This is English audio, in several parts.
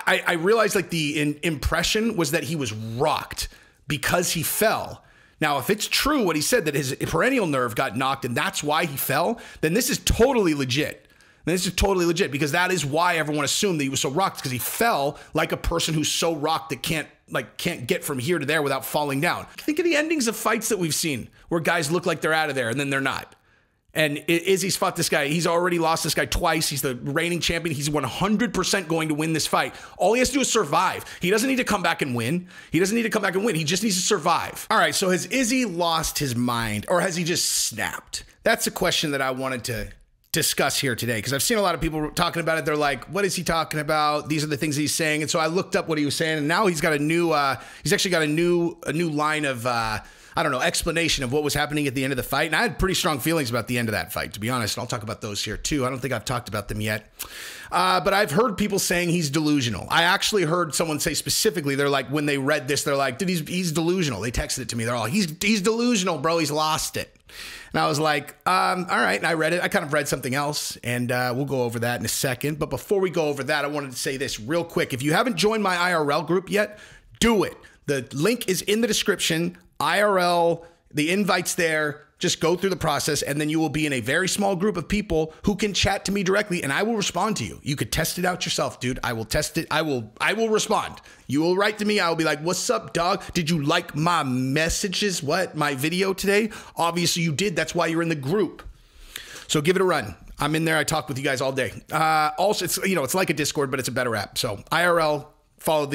I realized like the impression was that he was rocked because he fell. Now, if it's true what he said, that his perennial nerve got knocked and that's why he fell, then this is totally legit. This is totally legit because that is why everyone assumed that he was so rocked, because he fell like a person who's so rocked that can't get from here to there without falling down. Think of the endings of fights that we've seen where guys look like they're out of there and then they're not. And Izzy's fought this guy. He's already lost this guy twice. He's the reigning champion. He's 100% going to win this fight. All he has to do is survive. He doesn't need to come back and win. He just needs to survive. All right, so has Izzy lost his mind or has he just snapped? That's a question that I wanted to discuss here today, because I've seen a lot of people talking about it. They're like, what is he talking about? These are the things he's saying. And so I looked up what he was saying, and now he's got he's actually got a new line of I don't know, explanation of what was happening at the end of the fight. And I had pretty strong feelings about the end of that fight, to be honest. And I'll talk about those here too. I don't think I've talked about them yet. But I've heard people saying he's delusional. I actually heard someone say specifically, they're like, when they read this, they're like, dude, he's delusional. They texted it to me. They're all, he's delusional, bro. He's lost it. And I was like, all right. And I read it. I kind of read something else, and we'll go over that in a second. But before we go over that, I wanted to say this real quick. If you haven't joined my IRL group yet, do it. The link is in the description. IRL, the invite's there. Just go through the process, and then you will be in a very small group of people who can chat to me directly, and I will respond to you. You could test it out yourself, dude. I will test it. I will respond. You will write to me. I will be like, what's up, dog? Did you like my messages? My video today? Obviously you did. That's why you're in the group. So give it a run. I'm in there. I talk with you guys all day. Also, it's like a Discord, but it's a better app. So IRL, follow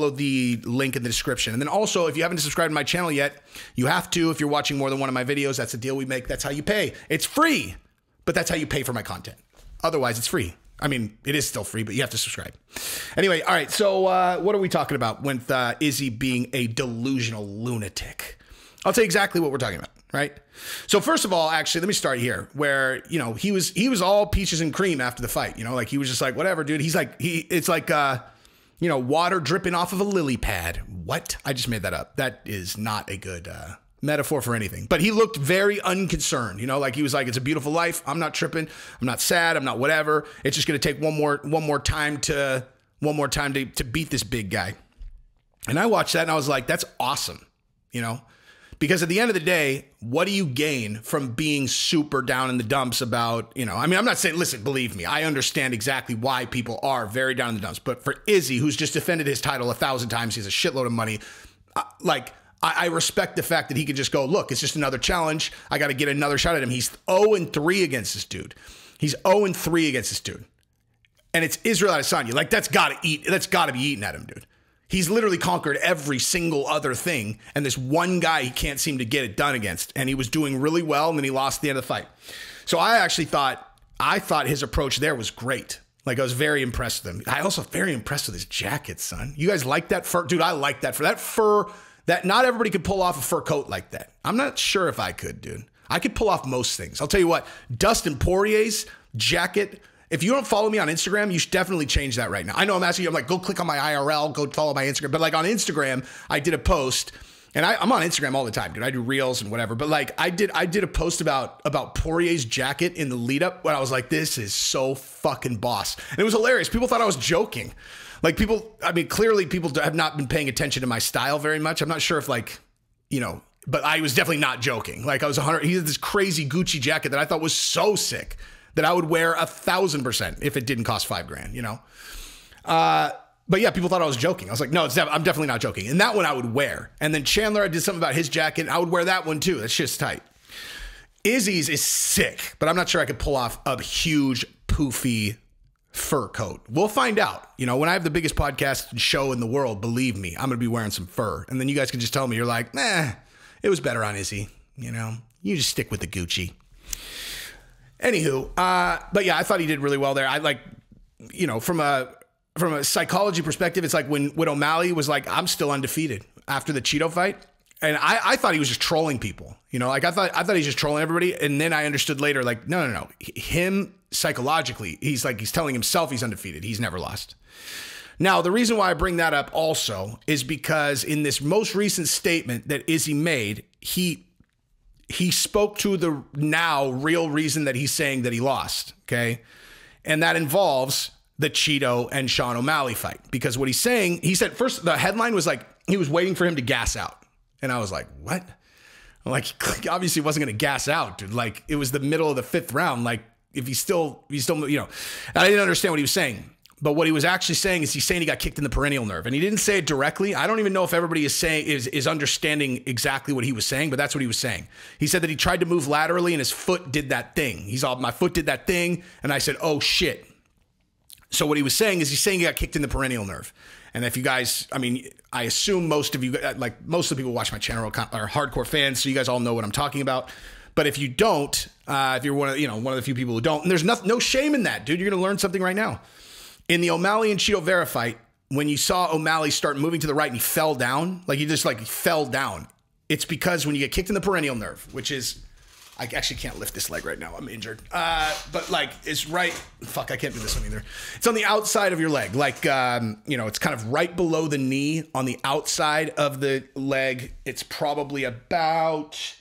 the link in the description. And then also, if you haven't subscribed to my channel yet, you have to. If you're watching more than one of my videos, that's the deal we make. That's how you pay. It's free, but that's how you pay for my content. Otherwise, it's free. I mean, it is still free, but you have to subscribe. Anyway, all right. So what are we talking about with Izzy being a delusional lunatic? I'll tell you exactly what we're talking about, right? So first of all, actually, let me start here where, he was all peaches and cream after the fight. Like he was just like, whatever, dude. It's like, water dripping off of a lily pad. What? I just made that up. That is not a good metaphor for anything. But he looked very unconcerned. Like he was like, it's a beautiful life. I'm not tripping. I'm not sad. I'm not whatever. It's just going to take one more time to beat this big guy. And I watched that and I was like, that's awesome. Because at the end of the day, what do you gain from being super down in the dumps about, I'm not saying, listen, believe me, I understand exactly why people are very down in the dumps. But for Izzy, who's just defended his title 1,000 times, he has a shitload of money. I respect the fact that he could just go, look, it's just another challenge. I got to get another shot at him. He's 0-3 against this dude. He's 0-3 against this dude. And it's Israel Adesanya. That's got to be eaten at him, dude. He's literally conquered every single other thing, and this one guy he can't seem to get it done against, and he was doing really well, and then he lost at the end of the fight. So I thought his approach there was great. I was very impressed with him. I also very impressed with his jacket, son. You guys like that fur? Dude, I like that fur. That fur, that not everybody could pull off a fur coat like that. I'm not sure if I could, dude. I could pull off most things. I'll tell you what, Dustin Poirier's jacket. If you don't follow me on Instagram, you should definitely change that right now. I know I'm asking you, I'm like, go click on my IRL, go follow my Instagram. But on Instagram, I did a post, and I'm on Instagram all the time, dude. I do reels and whatever. But I did a post about Poirier's jacket in the lead up when I was like, this is so fucking boss. And it was hilarious. People thought I was joking. Clearly people have not been paying attention to my style very much. I'm not sure if but I was definitely not joking. I was 100. He had this crazy Gucci jacket that I thought was so sick that I would wear 1,000% if it didn't cost $5,000, But yeah, people thought I was joking. I was like, no, I'm definitely not joking. And that one I would wear. And then Chandler, I did something about his jacket. I would wear that one too. That shit's tight. Izzy's is sick, but I'm not sure I could pull off a huge poofy fur coat. We'll find out. When I have the biggest podcast show in the world, believe me, I'm going to be wearing some fur. And then you guys can just tell me, you're like, it was better on Izzy. You just stick with the Gucci. Anywho, but yeah, I thought he did really well there. From a psychology perspective, it's like when O'Malley was like, I'm still undefeated after the Cheeto fight. And I thought he was just trolling people, I thought he was just trolling everybody. And then I understood later, no. Him psychologically, he's telling himself he's undefeated. He's never lost. Now, the reason why I bring that up also is because in this most recent statement that Izzy made, he spoke to the now real reason that he's saying that he lost, okay? And that involves the Cheeto and Sean O'Malley fight. Because what he's saying, he said first, the headline was like, he was waiting for him to gas out. And I was like, what? I'm like, obviously wasn't going to gas out, dude. Like, it was the middle of the 5th round. Like, if he's still, you know, I didn't understand what he was saying. But what he was actually saying is he's saying he got kicked in the perennial nerve. And he didn't say it directly. I don't even know if everybody is understanding exactly what he was saying, but that's what he was saying. He said that he tried to move laterally and his foot did that thing. He's all, my foot did that thing. And I said, oh shit. So what he was saying is he's saying he got kicked in the perennial nerve. And if you guys, I mean, I assume most of you, like most of the people who watch my channel are hardcore fans, so you guys all know what I'm talking about. But if you don't, if you're one of the few people who don't, and there's no shame in that, dude. You're going to learn something right now. In the O'Malley and Cheeto Vera fight, when you saw O'Malley start moving to the right and he fell down, like he just like fell down, it's because when you get kicked in the perennial nerve, which is, I actually can't lift this leg right now. I'm injured. But like it's right. Fuck, I can't do this one either. It's on the outside of your leg. Like, you know, it's kind of right below the knee on the outside of the leg. It's probably about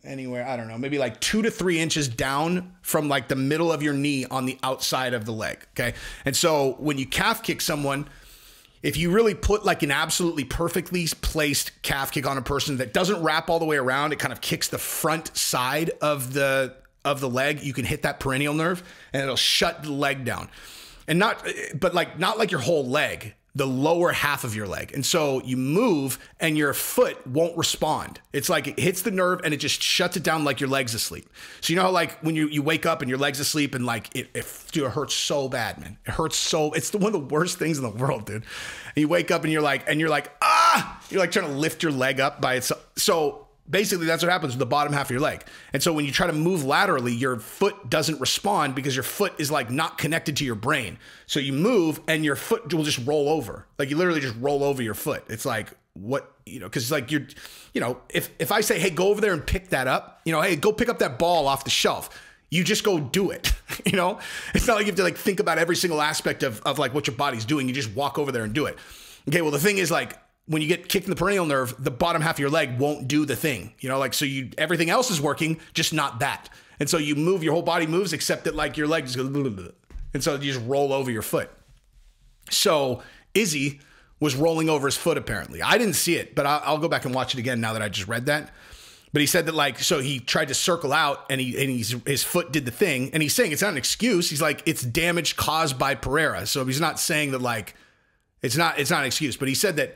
anywhere, I don't know, maybe like 2 to 3 inches down from like the middle of your knee on the outside of the leg. Okay. And so when you calf kick someone, if you really put like an absolutely perfectly placed calf kick on a person that doesn't wrap all the way around, it kind of kicks the front side of the leg, you can hit that perennial nerve and it'll shut the leg down. And not like your whole leg, the lower half of your leg. And so you move and your foot won't respond. It's like it hits the nerve and it just shuts it down like your leg's asleep. So you know how like when you wake up and your leg's asleep and like it hurts so bad, man. It hurts so, it's one of the worst things in the world, dude. And you wake up and you're like, ah! You're like trying to lift your leg up by itself. So basically that's what happens with the bottom half of your leg. And so when you try to move laterally, your foot doesn't respond because your foot is like not connected to your brain. So you move and your foot will just roll over. Like you literally just roll over your foot. It's like, what, you know, cause like you're, you know, if I say, hey, go over there and pick that up, you know, hey, go pick up that ball off the shelf. You just go do it. You know, it's not like you have to like think about every single aspect of like what your body's doing. You just walk over there and do it. Okay. Well, the thing is like, when you get kicked in the perennial nerve, the bottom half of your leg won't do the thing, you know, like, so everything else is working, just not that. And so you move, your whole body moves, except that like your leg just goes, blah, blah, blah. And so you just roll over your foot. So Izzy was rolling over his foot, apparently. I didn't see it, but I'll go back and watch it again now that I just read that. But he said that like, so he tried to circle out and his foot did the thing. And he's saying it's not an excuse. He's like, it's damage caused by Pereira. So he's not saying that like, it's not an excuse, but he said that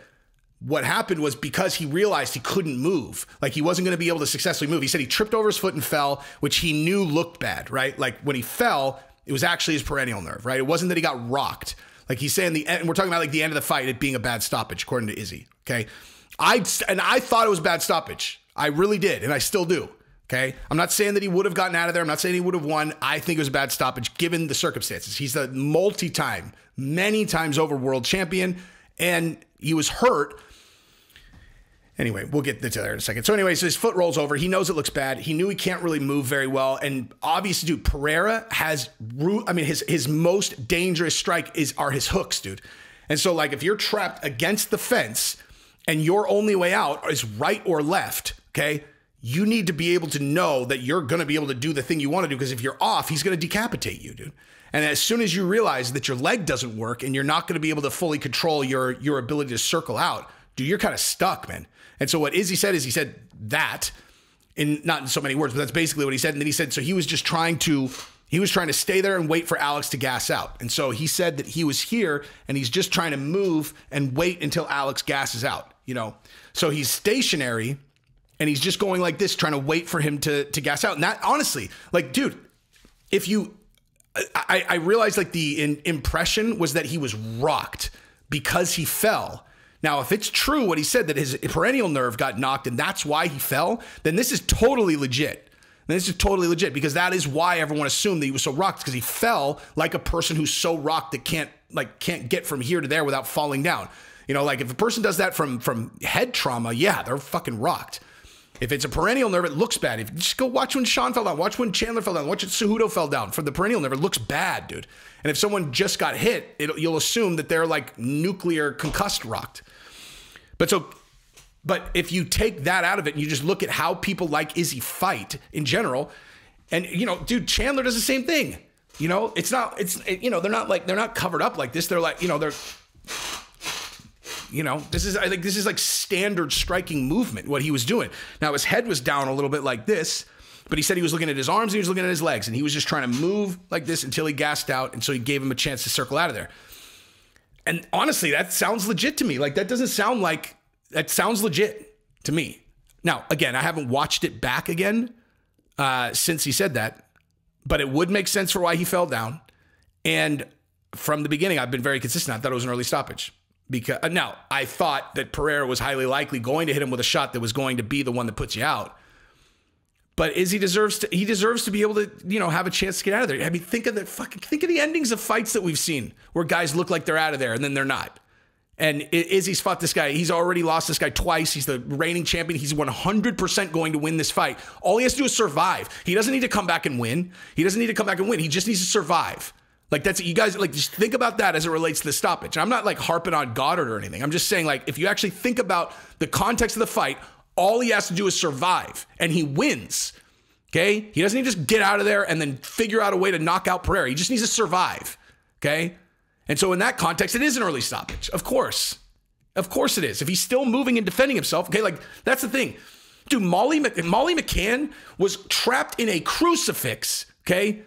what happened was because he realized he couldn't move, like he wasn't going to be able to successfully move. He said he tripped over his foot and fell, which he knew looked bad, right? Like when he fell, it was actually his perennial nerve, right? It wasn't that he got rocked. Like he's saying the end, we're talking about like the end of the fight, it being a bad stoppage, according to Izzy. Okay. I thought it was bad stoppage. I really did. And I still do. Okay. I'm not saying that he would have gotten out of there. I'm not saying he would have won. I think it was a bad stoppage given the circumstances. He's a many times over world champion, and he was hurt. Anyway, we'll get to that in a second. So anyway, so his foot rolls over. He knows it looks bad. He knew he can't really move very well. And obviously, dude, Pereira has, his most dangerous strike are his hooks, dude. And so like if you're trapped against the fence and your only way out is right or left, okay, you need to be able to know that you're going to be able to do the thing you want to do, because if you're off, he's going to decapitate you, dude. And as soon as you realize that your leg doesn't work and you're not going to be able to fully control your ability to circle out, dude, you're kind of stuck, man. And so what Izzy said is he said that, not in so many words, but that's basically what he said. And then he said, so he was just trying to stay there and wait for Alex to gas out. And so he said that he was here and he's just trying to move and wait until Alex gasses out, you know? So he's stationary and he's just going like this, trying to wait for him to gas out. And that, honestly, like, dude, I realized like the impression was that he was rocked because he fell. Now, if it's true what he said, that his perennial nerve got knocked and that's why he fell, then this is totally legit. Because that is why everyone assumed that he was so rocked, because he fell like a person who's so rocked that can't get from here to there without falling down. You know, like if a person does that from head trauma, yeah, they're fucking rocked. If it's a perennial nerve, it looks bad. If you just go watch when Sean fell down, watch when Chandler fell down, watch when Cejudo fell down. For the perennial nerve, it looks bad, dude. And if someone just got hit, you'll assume that they're like nuclear concussed rocked. But if you take that out of it and you just look at how people like Izzy fight in general, and you know, dude, Chandler does the same thing. You know, it's not, you know, they're not covered up like this. They're like, you know, I think this is like standard striking movement, what he was doing. Now his head was down a little bit like this, but he said he was looking at his arms and he was looking at his legs, and he was just trying to move like this until he gassed out. And so he gave him a chance to circle out of there. And honestly, that sounds legit to me. Like that sounds legit to me. Now, again, I haven't watched it back again since he said that, but it would make sense for why he fell down. And from the beginning, I've been very consistent. I thought it was an early stoppage. Because now I thought that Pereira was highly likely going to hit him with a shot that was going to be the one that puts you out. But Izzy deserves to be able to, you know, have a chance to get out of there. I mean, think of the endings of fights that we've seen where guys look like they're out of there and then they're not. And Izzy's fought this guy. He's already lost this guy twice. He's the reigning champion. He's 100% going to win this fight. All he has to do is survive. He doesn't need to come back and win. He just needs to survive. Like that's, you guys, like just think about that as it relates to the stoppage. And I'm not like harping on Goddard or anything. I'm just saying, like, if you actually think about the context of the fight, all he has to do is survive and he wins. Okay. He doesn't need to just get out of there and then figure out a way to knock out Pereira. He just needs to survive. Okay. And so in that context, it is an early stoppage. Of course it is. If he's still moving and defending himself. Okay. Like that's the thing, dude. Molly McCann was trapped in a crucifix. Okay.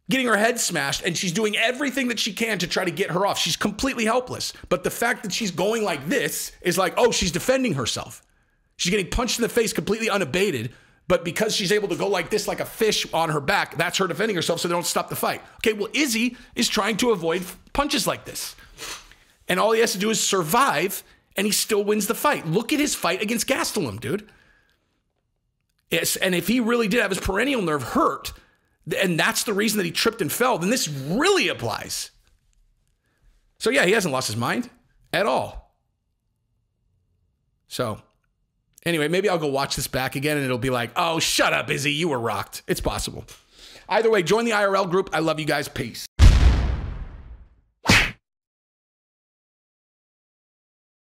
Getting her head smashed, and she's doing everything that she can to try to get her off. She's completely helpless. But the fact that she's going like this is like, oh, she's defending herself. She's getting punched in the face completely unabated, but because she's able to go like this, like a fish on her back, that's her defending herself so they don't stop the fight. Okay, well, Izzy is trying to avoid punches like this. And all he has to do is survive, and he still wins the fight. Look at his fight against Gastelum, dude. Yes, and if he really did have his perennial nerve hurt, and that's the reason that he tripped and fell, then this really applies. So yeah, he hasn't lost his mind at all. So anyway, maybe I'll go watch this back again and it'll be like, oh, shut up, Izzy, you were rocked. It's possible. Either way, join the IRL group. I love you guys. Peace.